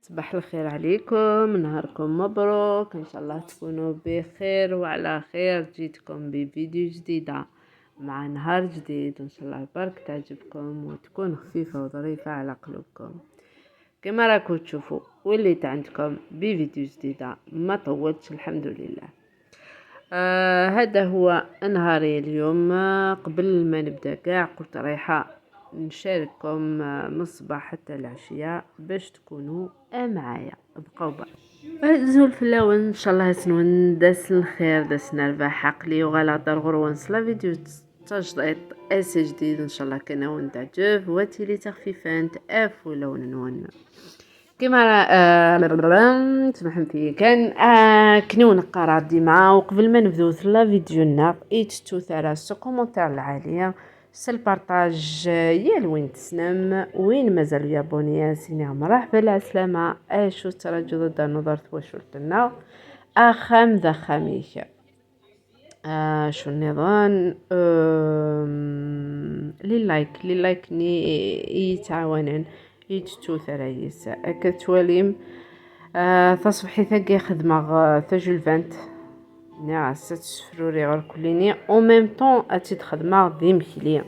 صباح الخير عليكم، نهاركم مبروك، ان شاء الله تكونوا بخير وعلى خير. جيتكم بفيديو جديدة مع نهار جديد، ان شاء الله برك تعجبكم وتكون خفيفة وظريفة على قلوبكم. كما راكم تشوفوا وليت عندكم بفيديو جديدة، ما طولتش الحمد لله. هذا هو نهاري اليوم. قبل ما نبدا كاع قلت رايحة نشارككم من الصباح حتى العشية باش تكونوا معايا. بقاو زول في الاول ان شاء الله سنون داس الخير داس نربح عقلي وغلط الغروان صلا فيديو تجديد اسي جديد ان شاء الله كنون تعجب وتيلي تخفيفان تاف ولا نون كما تسمحوا لي كان كنيو نقرا ديما. وقبل ما نبداو لا فيديونا ايتو ثرا سو كومونتير العاليه سل بارطاج يا وين تسنم وين مازال يابونيا سيني مرحبا العسلامه اشو ترجو ضد نظرت وشلتنا اخام ذا خميس. شو النظام لي لايك ني يتعاونن يتشو ثرايس كتواليم. تصبحي ثقي خدمة ثجو الفانت نعم ستسفروري غير كليني او ميم طون اتيت خدمة ذي مكلي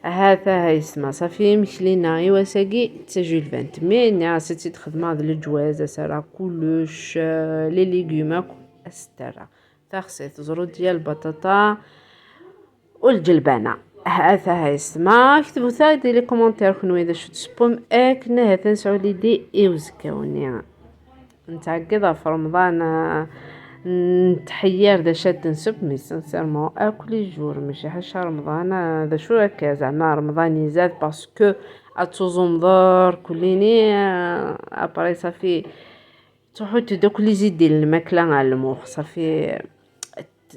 هذا يسمى صافي مكلينا ايوا ساقي تجو الفانت مي نعم ستيت خدمة ذي الجواز سارا كلش لي ليغوماك استرا تخصيت زرود ديال البطاطا والجلبانة. هذا يسمى اكتبوا ثادي لي كومونتير كنو اذا شو تسبوم اكنا هذا نسعو لي دي ايوزكاوني نتعقدها في رمضان. نتحير دا شاد نسب مي سانسيرمون كل جور ماشي حاشا رمضان هذا شو هكا زعما رمضان يزاد باسكو اتوزو مضر كليني ابري صافي تروحو تدوكلي زيد ديال الماكله على المخ صافي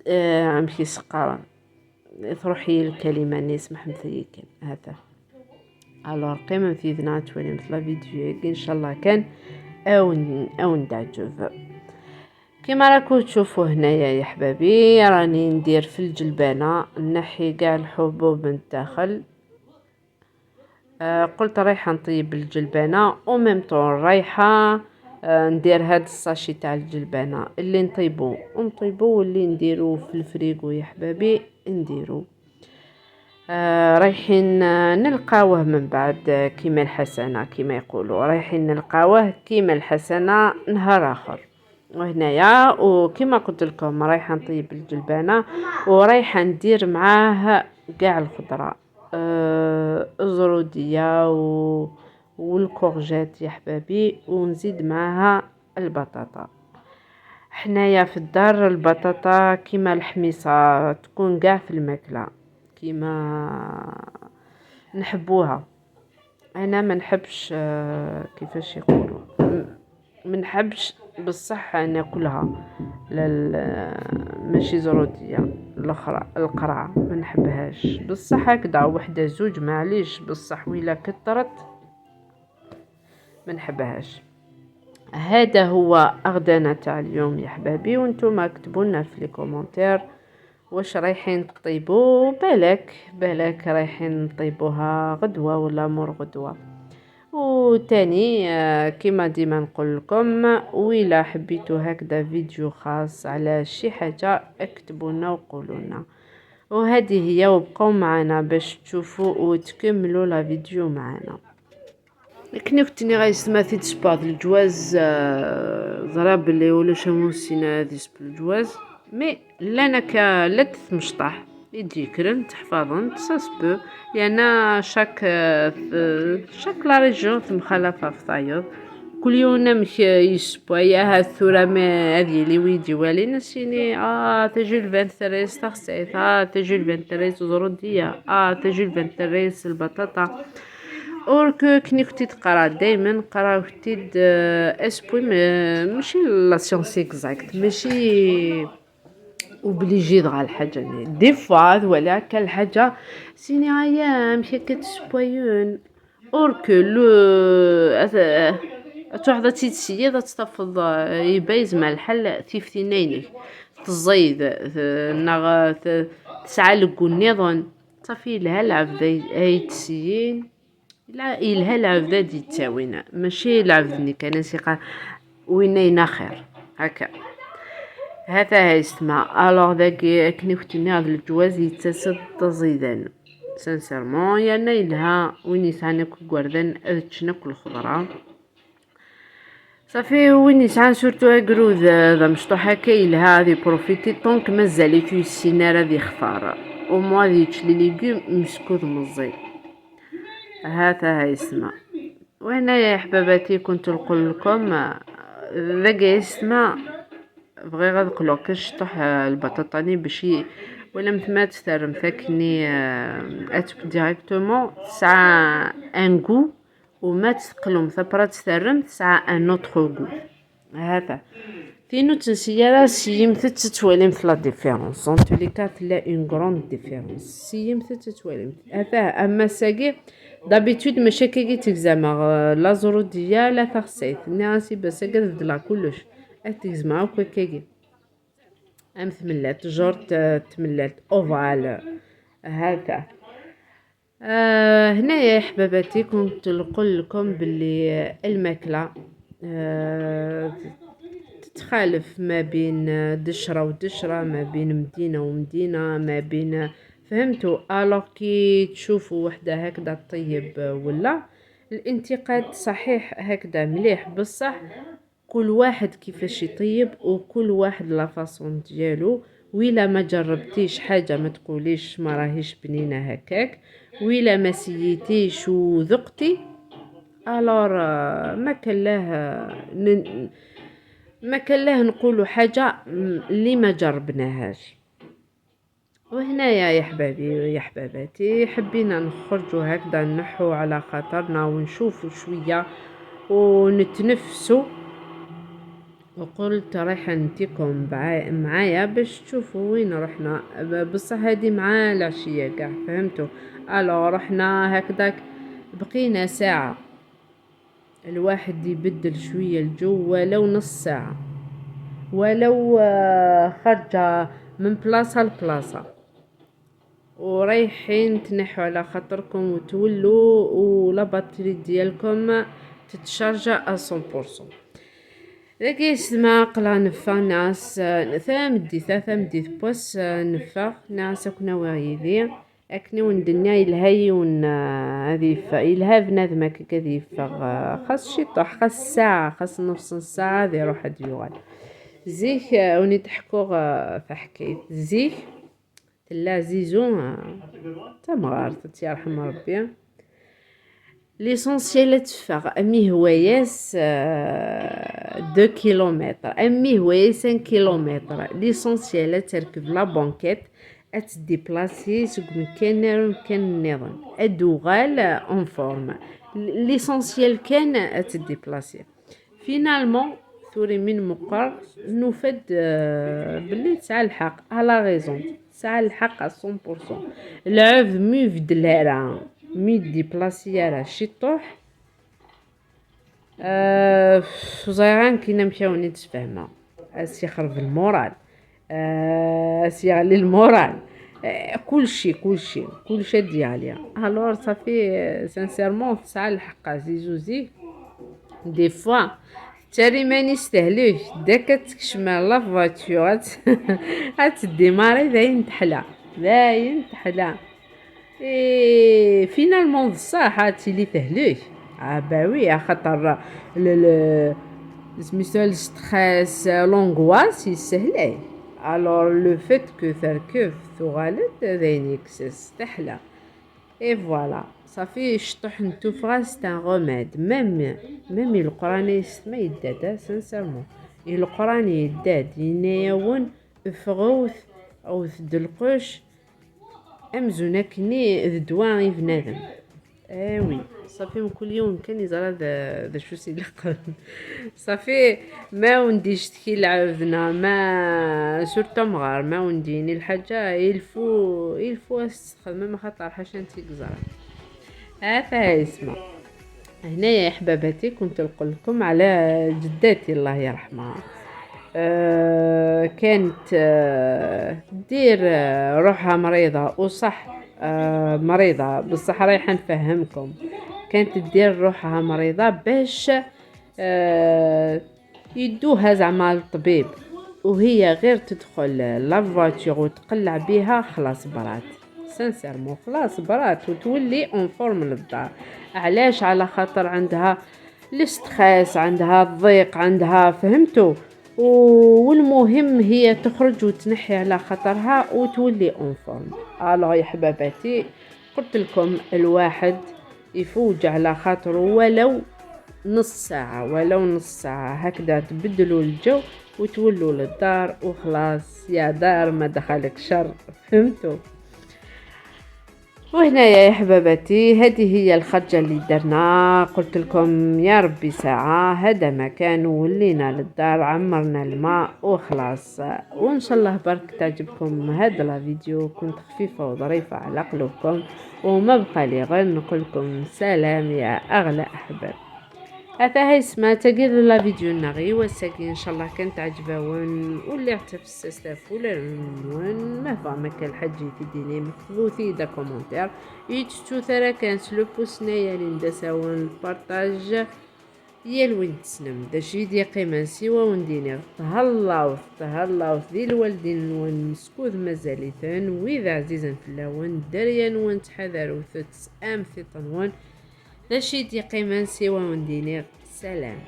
امشي سقارا تروحي الكلمه نسمح مثيك هذا الوغ قيمه في ذنا تولي مثل فيديو ان شاء الله كان او ندعجب كما راكم تشوفوا هنايا يا حبابي راني ندير في الجلبانه نحي كاع الحبوب من الداخل. قلت رايحه نطيب الجلبانه او ميم طون رايحه ندير هاد الساشي تاع الجلبانه اللي نطيبو واللي نديرو في الفريغو يا حبابي نديرو. رايحين نلقاوه من بعد كيما الحسنه كيما يقولوا رايحين نلقاوه كيما الحسنه نهار اخر. وهنايا وكما قلت لكم رايحه نطيب الجلبانه ورايحه ندير معاه كاع الخضره الزروديه والكورجيت يا حبابي ونزيد معاها البطاطا. حنايا في الدار البطاطا كيما الحميصه تكون كاع في الماكله كيما نحبوها. انا ما نحبش كيفاش يقولوا ما نحبش بصح ناكلها ماشي زروديه الاخرى القرعه ما نحبهاش بصح هكذا وحده زوج معليش بصح ويلا كثرت ما نحبهاش. هذا هو اغدانا تاع اليوم يا حبابي وانتم اكتبوا لنا في لي كومونتير واش رايحين تطيبوا بالك رايحين نطيبوها غدوه ولا مور غدوه. وتاني كما ديما نقول لكم وإلا حبيتوا هكذا فيديو خاص على شي حاجه اكتبوا لنا وقولوا لنا. وهذه هي وبقوا معنا باش تشوفوا وتكملوا لا فيديو معنا. كني كنتني غايسما في تسباط الجواز ضرب اللي ولا شموسينا هذه الجواز مي لانا لا تمشطح يديكرن تحفظن تساسبو لان شاك لا ريجيون مخالفه في طايوب كل يوم نمشي يسبويا هالثوره ما هذه اللي ويدي والي نسيني تجي الفانتريس تخسيت تجي الفانتريس زروديه تجي الفانتريس البطاطا اوركو كني كنت تقرا دائما قرا كنت اسبوي ماشي لا سيونس اكزاكت ماشي اوبليجي دغا الحاجه دي فوا ولا كل حاجه سيني ايام مشي كتسبويون اوركو لو تروح تسيد تستفض يبيز مع الحل ثيفتينيني تزيد نغ تسعى لك النظام صافي لها العب هاي تسيين لا إلها العبدة دي تاوينا ماشي العبدني كان سيقا وينينا خير هكا. هذا يسمع الوغ داكي كني ختني هذا الجواز يتسد تزيدان سانسيرمون يعني إلها وين يسعني كوردان أذتشنا كل خضرة صافي وين يسعى سورتو اكرو ذا مشطوح هكا يلها هذي بروفيتي طونك مازال في السينار هذي يختار ومو هذي يتشلي ليغوم مسكوت مزي. هذا يسمع وهنا يا حباباتي كنت نقول لكم ذاك يسمع بغي غنقولو كنشطح البطاطاني باش ولا متما تسترم ثاكني اتب ديريكتومون تسعى ان غو وما تقلم ثبرا تسترم تسعى ان اوتر غو. هذا فينو تنسيا سيمت تتوالم في لا ديفيرونس اون تو لي كات لا اون غروند ديفيرونس سيمت تتوالم هذا. اما ساكي دابيتود ماشي كي تيزامر لا زورو ديال لا تخسيت ناسي بس كدلا كلش تيزما هكا كي ام ثملات جورت تملات اوفال هكا. هنايا يا حباباتي كنت نقول لكم باللي الماكله تتخالف ما بين دشره ودشره، ما بين مدينه ومدينه، ما بين فهمتوا الوغ كي تشوفوا وحده هكذا طيب ولا الانتقاد صحيح هكذا مليح بصح كل واحد كيفاش يطيب وكل واحد لا فاصون ديالو. وإلا ما جربتيش حاجه ما تقوليش ما راهيش بنينه هكاك، وإلا ما سيتيش وذقتي الور ما كان له نقولوا حاجه اللي ما جربناهاش. وهنايا يا حبابي يا حباباتي حبينا نخرجوا هكذا نحو على خاطرنا ونشوفوا شويه ونتنفسوا، وقلت رايحه نتيكم معايا باش تشوفوا وين رحنا. بصح هذه مع العشيه كاع فهمتوا. الو رحنا هكذاك بقينا ساعه الواحد يبدل شويه الجو ولو نص ساعه، ولو خرج من بلاصه لبلاصه ورايحين تنحوا على خاطركم وتولوا ولا باتري ديالكم تتشارجا 100%. ذاك يسمع قلا نفا ناس ثامدي بوس نفا ناس كنا وايدي اكني وندنيا الهي ون هذه فإلها بنادم كذي خاص شي طح خاص ساعه خاص نص ساعه ذي روح ديوال زيك وني تحكو في حكايه زيك تلا زيزو تمغار تيرحم ربي ليسونسيال تفاغ امي هواياس 2 كيلومتر امي هواياس 5 كيلومتر ليسونسيال تركب لا بونكيت اتديبلاسي سوق مكان النظام ادوغال اون فورم ليسونسيال كان اتديبلاسي فينالمون ثوري من مقر نفد باللي تسعى الحق على غيزون تسعى الحق 100%. العذ مي فدلها مي ديبلاسي راه شي طوح زيران كي نمشيو نتفاهموا اسي خرب المورال اسي على المورال كلشي ديالي الور صافي سانسيرمون تسعى الحق زيزوزي دي فوا تاري ماني يستهلوش داك تكشمع لا فواتورات هتديماري باين تحلى فينالمون بصح تيلي تهلوش باوي خاطر سميتو الستريس لونغواس يسهله الور لو فيت كو تركب ثغالت ذينيك تحلى اي فوالا صافي شطح نتو فراس تاع غوماد ميم القران يسمى يداد سانسيرمون القران يداد يناون فغوث او دلقوش امزونا كني ذدوان بنادم وي صافي من كل يوم كان يزرى ذا شو سيلقن صافي ما ونديش تكي لعبنا ما سورتو مغار ما ونديني الحاجه يلفو استخدم ما خاطر حاجه انت كزرا. هذا اسمع هنايا يا حباباتي كنت نقول لكم على جداتي الله يرحمها. كانت دير روحها مريضة وصح مريضة بصح رايحة نفهمكم كانت دير روحها مريضة باش يدوها زعما للطبيب، وهي غير تدخل لافواتور وتقلع بيها خلاص برات، سانسيرمون خلاص برات وتولي اون فورم للدار. علاش؟ على خاطر عندها الاستخاس، عندها الضيق، عندها فهمتوا. والمهم هي تخرج وتنحي على خطرها وتولي اون فورم. الوغ يا حباباتي، قلت لكم الواحد يفوج على خاطره ولو نص ساعة، ولو نص ساعة هكذا، تبدلوا الجو وتولوا للدار وخلاص، يا دار ما دخلك شر، فهمتوا. وهنا يا حبابتي هذه هي الخرجة اللي درنا، قلت لكم يا ربي ساعة هذا مكان، ولينا للدار عمرنا الماء وخلاص. وان شاء الله برك تعجبكم هذا الفيديو، كنت خفيفة وظريفة على قلوبكم، وما بقى لي غير نقول لكم سلام يا اغلى احباب. هذا هي سما تقيل لا فيديو النغي وساكي ان شاء الله كانت عجباون، واللي عتفس استاف ولا عنوان ما فما كان حد يفيديني مكتبو في دا كومونتير يتشتو ثرا كانت لو بوسنا يا لندا ساون البارطاج يا الوين تسنم دا شي دي قيمة سوا ونديني تهلاو ذي الوالدين ونسكوذ مازاليثن، وإذا عزيزا في اللون دريان وانتحذروا ثتس في طنوان لا شي دي قيمة سوا ونديني سلام.